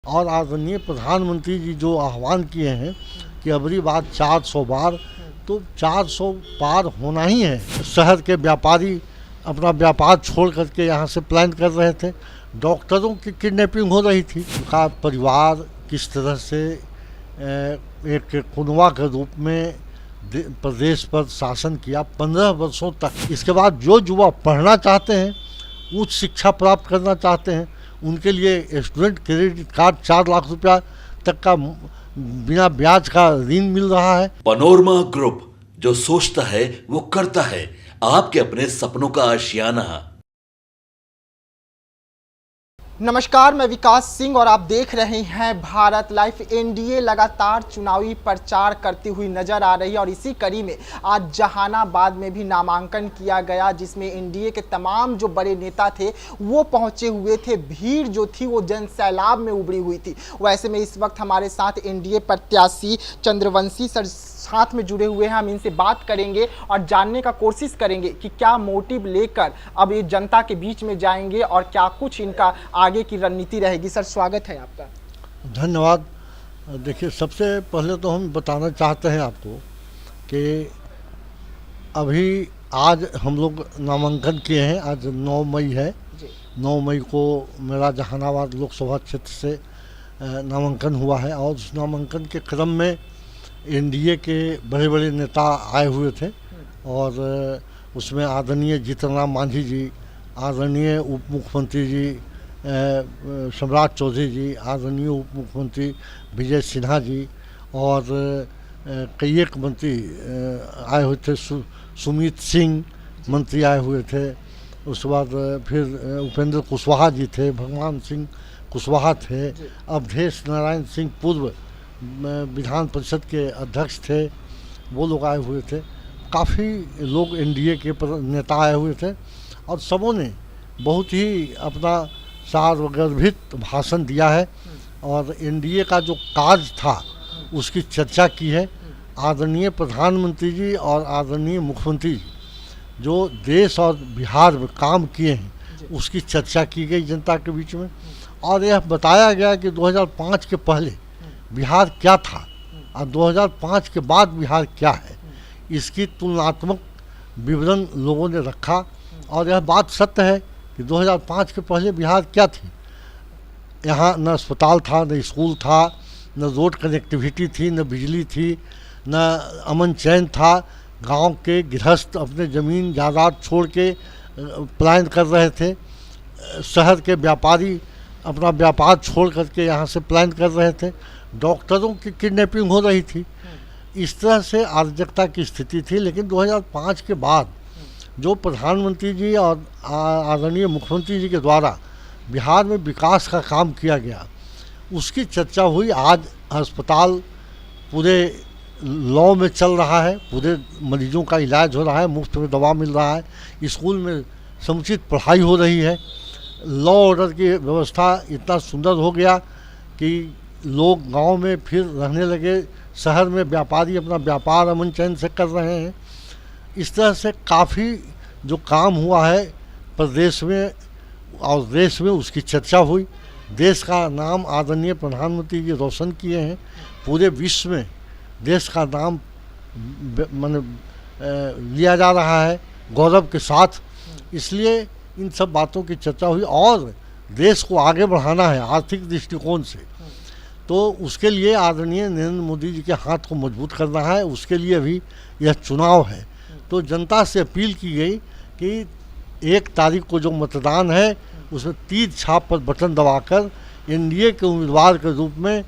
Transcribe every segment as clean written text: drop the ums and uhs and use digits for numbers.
और आदरणीय प्रधानमंत्री जी जो आह्वान किए हैं कि अबरी बार 400 बार, तो 400 पार होना ही है। शहर के व्यापारी अपना व्यापार छोड़ करके यहाँ से प्लान कर रहे थे, डॉक्टरों की किडनैपिंग हो रही थी। उनका परिवार किस तरह से एक कुनवा के रूप में प्रदेश पर शासन किया 15 वर्षों तक। इसके बाद जो युवा पढ़ना चाहते हैं, उच्च शिक्षा प्राप्त करना चाहते हैं, उनके लिए स्टूडेंट क्रेडिट कार्ड 4 लाख रुपया तक का बिना ब्याज का ऋण मिल रहा है। पनोरमा ग्रुप, जो सोचता है वो करता है। आपके अपने सपनों का आशियाना। नमस्कार, मैं विकास सिंह और आप देख रहे हैं भारत लाइव। एनडीए लगातार चुनावी प्रचार करती हुई नजर आ रही है और इसी कड़ी में आज जहानाबाद में भी नामांकन किया गया, जिसमें एनडीए के तमाम जो बड़े नेता थे वो पहुंचे हुए थे। भीड़ जो थी वो जन सैलाब में उभरी हुई थी। वैसे में इस वक्त हमारे साथ एनडीए प्रत्याशी चंद्रवंशी सर साथ में जुड़े हुए हैं। हम इनसे बात करेंगे और जानने का कोशिश करेंगे कि क्या मोटिव लेकर अब ये जनता के बीच में जाएंगे और क्या कुछ इनका आगे की रणनीति रहेगी। सर, स्वागत है आपका। धन्यवाद। देखिए, सबसे पहले तो हम बताना चाहते हैं आपको कि अभी आज हम लोग नामांकन किए हैं। आज 9 मई है। 9 मई को मेरा जहानाबाद लोकसभा क्षेत्र से नामांकन हुआ है और उस नामांकन के क्रम में एनडीए के बड़े बड़े नेता आए हुए थे और उसमें आदरणीय जीतन राम मांझी जी, आदरणीय उप मुख्यमंत्री जी सम्राट चौधरी जी, आदरणीय उप मुख्यमंत्री विजय सिन्हा जी और कई एक मंत्री आए हुए थे। सुमित सिंह मंत्री आए हुए थे। उसके बाद फिर उपेंद्र कुशवाहा जी थे, भगवान सिंह कुशवाहा थे, अवधेश नारायण सिंह पूर्व विधान परिषद के अध्यक्ष थे, वो लोग आए हुए थे। काफ़ी लोग एनडीए के नेता आए हुए थे और सबों ने बहुत ही अपना सारगर्भित भाषण दिया है और एनडीए का जो कार्य था उसकी चर्चा की है। आदरणीय प्रधानमंत्री जी और आदरणीय मुख्यमंत्री जी जो देश और बिहार में काम किए हैं उसकी चर्चा की गई जनता के बीच में और यह बताया गया कि 2005 के पहले बिहार क्या था और 2005 के बाद बिहार क्या है, इसकी तुलनात्मक विवरण लोगों ने रखा और यह बात सत्य है कि 2005 के पहले बिहार क्या थी। यहाँ न अस्पताल था, न स्कूल था, न रोड कनेक्टिविटी थी, न बिजली थी, न अमन चैन था। गांव के गृहस्थ अपने ज़मीन जायदाद छोड़ के पलायन कर रहे थे। शहर के व्यापारी अपना व्यापार छोड़ करके यहाँ से पलायन कर रहे थे। डॉक्टरों की किडनैपिंग हो रही थी। इस तरह से अराजकता की स्थिति थी। लेकिन 2005 के बाद जो प्रधानमंत्री जी और आदरणीय मुख्यमंत्री जी के द्वारा बिहार में विकास का काम किया गया उसकी चर्चा हुई। आज अस्पताल पूरे लॉ में चल रहा है, पूरे मरीजों का इलाज हो रहा है, मुफ्त में दवा मिल रहा है, स्कूल में समुचित पढ़ाई हो रही है, लॉ ऑर्डर की व्यवस्था इतना सुंदर हो गया कि लोग गांव में फिर रहने लगे, शहर में व्यापारी अपना व्यापार अमन चैन से कर रहे हैं। इस तरह से काफ़ी जो काम हुआ है प्रदेश में और देश में उसकी चर्चा हुई। देश का नाम आदरणीय प्रधानमंत्री जी रोशन किए हैं। पूरे विश्व में देश का नाम लिया जा रहा है गौरव के साथ। इसलिए इन सब बातों की चर्चा हुई और देश को आगे बढ़ाना है आर्थिक दृष्टिकोण से, तो उसके लिए आदरणीय नरेंद्र मोदी जी के हाथ को मजबूत करना है। उसके लिए भी यह चुनाव है। तो जनता से अपील की गई कि 1 तारीख को जो मतदान है उसमें तीर छाप पर बटन दबाकर एनडीए के उम्मीदवार के रूप में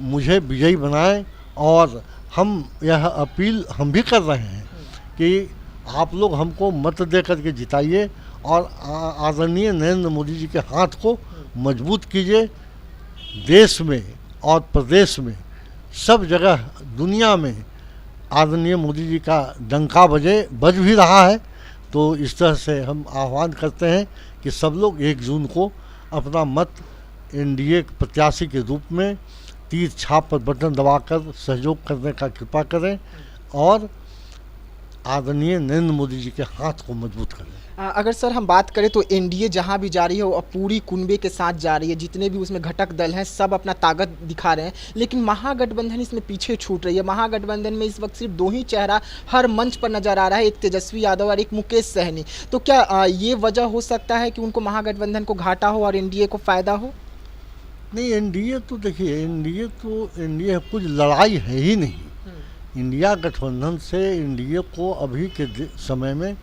मुझे विजयी बनाएं। और हम यह अपील हम भी कर रहे हैं कि आप लोग हमको मत दे करके जिताइए और आदरणीय नरेंद्र मोदी जी के हाथ को मजबूत कीजिए। देश में और प्रदेश में सब जगह दुनिया में आदरणीय मोदी जी का डंका बज भी रहा है। तो इस तरह से हम आह्वान करते हैं कि सब लोग 1 जून को अपना मत एनडीए प्रत्याशी के रूप में तीर छाप पर बटन दबाकर सहयोग करने का कृपा करें और आदरणीय नरेंद्र मोदी जी के हाथ को मजबूत करें। अगर सर हम बात करें तो एनडीए जहां भी जा रही है वो पूरी कुनबे के साथ जा रही है, जितने भी उसमें घटक दल हैं सब अपना ताकत दिखा रहे हैं, लेकिन महागठबंधन इसमें पीछे छूट रही है। महागठबंधन में इस वक्त सिर्फ 2 ही चेहरा हर मंच पर नजर आ रहा है, एक तेजस्वी यादव और एक मुकेश सहनी। तो क्या ये वजह हो सकता है कि उनको महागठबंधन को घाटा हो और एनडीए को फायदा हो? नहीं, एनडीए तो देखिए, एनडीए कुछ लड़ाई है ही नहीं। इंडिया गठबंधन से एनडीए को अभी के समय में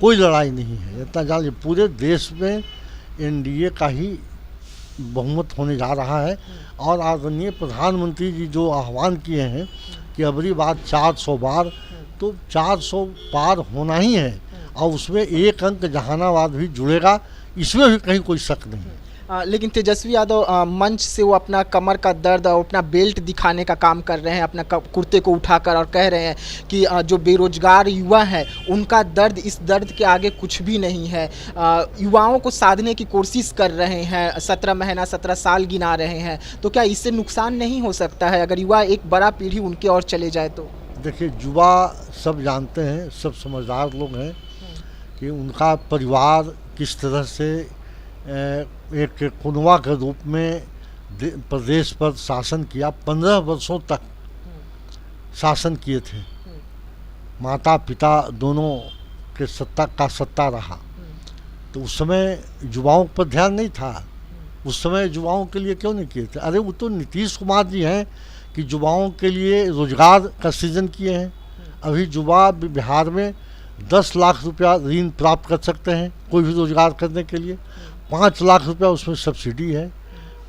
कोई लड़ाई नहीं है। इतना जान लीजिए पूरे देश में एनडीए का ही बहुमत होने जा रहा है। और आदरणीय प्रधानमंत्री जी जो आह्वान किए हैं कि अबरी बार 400 बार, तो 400 पार होना ही है, और उसमें एक अंक जहानाबाद भी जुड़ेगा, इसमें भी कहीं कोई शक नहीं है। लेकिन तेजस्वी यादव मंच से वो अपना कमर का दर्द और अपना बेल्ट दिखाने का काम कर रहे हैं, अपना कुर्ते को उठाकर, और कह रहे हैं कि जो बेरोजगार युवा हैं उनका दर्द इस दर्द के आगे कुछ भी नहीं है। युवाओं को साधने की कोशिश कर रहे हैं, 17 महीना 17 साल गिना रहे हैं। तो क्या इससे नुकसान नहीं हो सकता है अगर युवा एक बड़ा पीढ़ी उनके और चले जाए तो? देखिए, युवा सब जानते हैं, सब समझदार लोग हैं कि उनका परिवार किस तरह से एक कुनवा के रूप में प्रदेश पर शासन किया। 15 वर्षों तक शासन किए थे, माता पिता दोनों के सत्ता रहा। तो उस समय युवाओं पर ध्यान नहीं था, उस समय युवाओं के लिए क्यों नहीं किए थे? अरे वो तो नीतीश कुमार जी हैं कि युवाओं के लिए रोजगार का सृजन किए हैं। अभी युवा बिहार में 10 लाख रुपया ऋण प्राप्त कर सकते हैं कोई भी रोजगार करने के लिए। 5 लाख रुपया उसमें सब्सिडी है।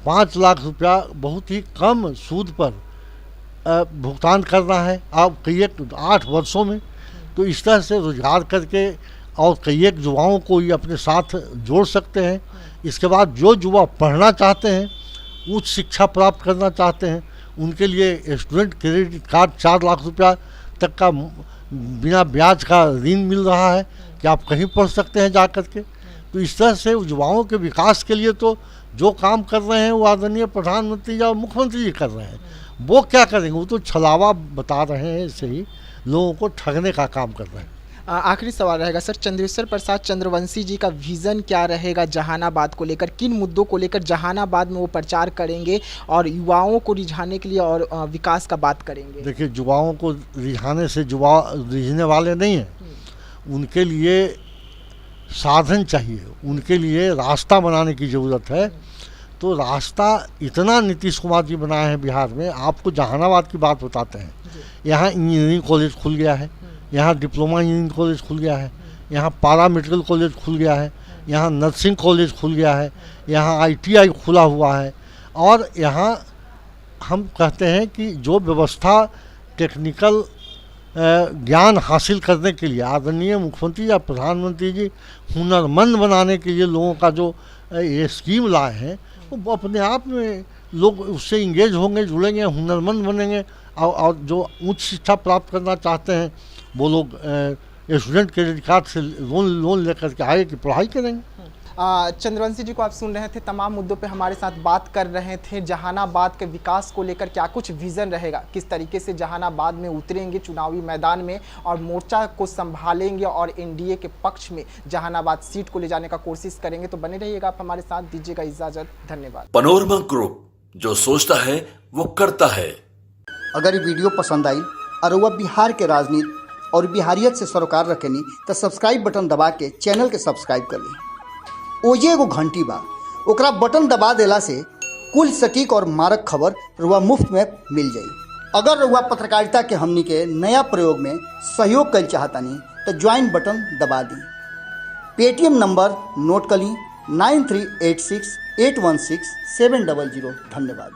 5 लाख रुपया बहुत ही कम सूद पर भुगतान करना है आप कई 8 वर्षों में। तो इस तरह से रोजगार करके और कई युवाओं को ये अपने साथ जोड़ सकते हैं। इसके बाद जो युवा पढ़ना चाहते हैं, उच्च शिक्षा प्राप्त करना चाहते हैं, उनके लिए स्टूडेंट क्रेडिट कार्ड 4 लाख रुपया तक का बिना ब्याज का ऋण मिल रहा है कि आप कहीं पढ़ सकते हैं जा कर के। तो इस तरह से युवाओं के विकास के लिए तो जो काम कर रहे हैं वो आदरणीय प्रधानमंत्री या मुख्यमंत्री जी कर रहे हैं। वो क्या करेंगे? वो तो छलावा बता रहे हैं, ऐसे ही लोगों को ठगने का काम कर रहे हैं। आखिरी सवाल रहेगा सर, चंद्रेश्वर प्रसाद चंद्रवंशी जी का विज़न क्या रहेगा जहानाबाद को लेकर? किन मुद्दों को लेकर जहानाबाद में वो प्रचार करेंगे और युवाओं को रिझाने के लिए और विकास का बात करेंगे? देखिए, युवाओं को रिझाने से युवा रिझने वाले नहीं हैं, उनके लिए साधन चाहिए, उनके लिए रास्ता बनाने की ज़रूरत है। तो रास्ता इतना नीतीश कुमार जी बनाए हैं बिहार में। आपको जहानाबाद की बात बताते हैं, यहाँ इंजीनियरिंग कॉलेज खुल गया है, यहाँ डिप्लोमा इंजीनियरिंग कॉलेज खुल गया है, यहाँ पारा मेडिकल कॉलेज खुल गया है, यहाँ नर्सिंग कॉलेज खुल गया है, यहाँ ITI खुला हुआ है। और यहाँ हम कहते हैं कि जो व्यवस्था टेक्निकल ज्ञान हासिल करने के लिए आदरणीय मुख्यमंत्री या प्रधानमंत्री जी हुनरमंद बनाने के लिए लोगों का जो ये स्कीम लाए हैं, वो अपने आप में लोग उससे इंगेज होंगे, जुड़ेंगे, हुनरमंद बनेंगे। और जो उच्च शिक्षा प्राप्त करना चाहते हैं वो लोग स्टूडेंट क्रेडिट कार्ड से लोन लेकर के आगे की पढ़ाई करेंगे। चंद्रवंशी जी को आप सुन रहे थे, तमाम मुद्दों पे हमारे साथ बात कर रहे थे। जहानाबाद के विकास को लेकर क्या कुछ विज़न रहेगा, किस तरीके से जहानाबाद में उतरेंगे चुनावी मैदान में और मोर्चा को संभालेंगे और एनडीए के पक्ष में जहानाबाद सीट को ले जाने का कोशिश करेंगे। तो बने रहिएगा आप हमारे साथ, दीजिएगा इजाजत, धन्यवाद। पनोरमा ग्रुप, जो सोचता है वो करता है। अगर ये वीडियो पसंद आई और वह बिहार के राजनीति और बिहारियत से सरोकार रखेनी तो सब्सक्राइब बटन दबा के चैनल के सब्सक्राइब कर ली। ओजे एगो घंटी बा, ओकरा बटन दबा देला से कुल सटीक और मारक खबर रुआ मुफ्त में मिल जाई। अगर रुआ पत्रकारिता के हमनी के नया प्रयोग में सहयोग कर चाहतानी तो ज्वाइन बटन दबा दी। पेटीएम नंबर नोट कर ली 9386816700। धन्यवाद।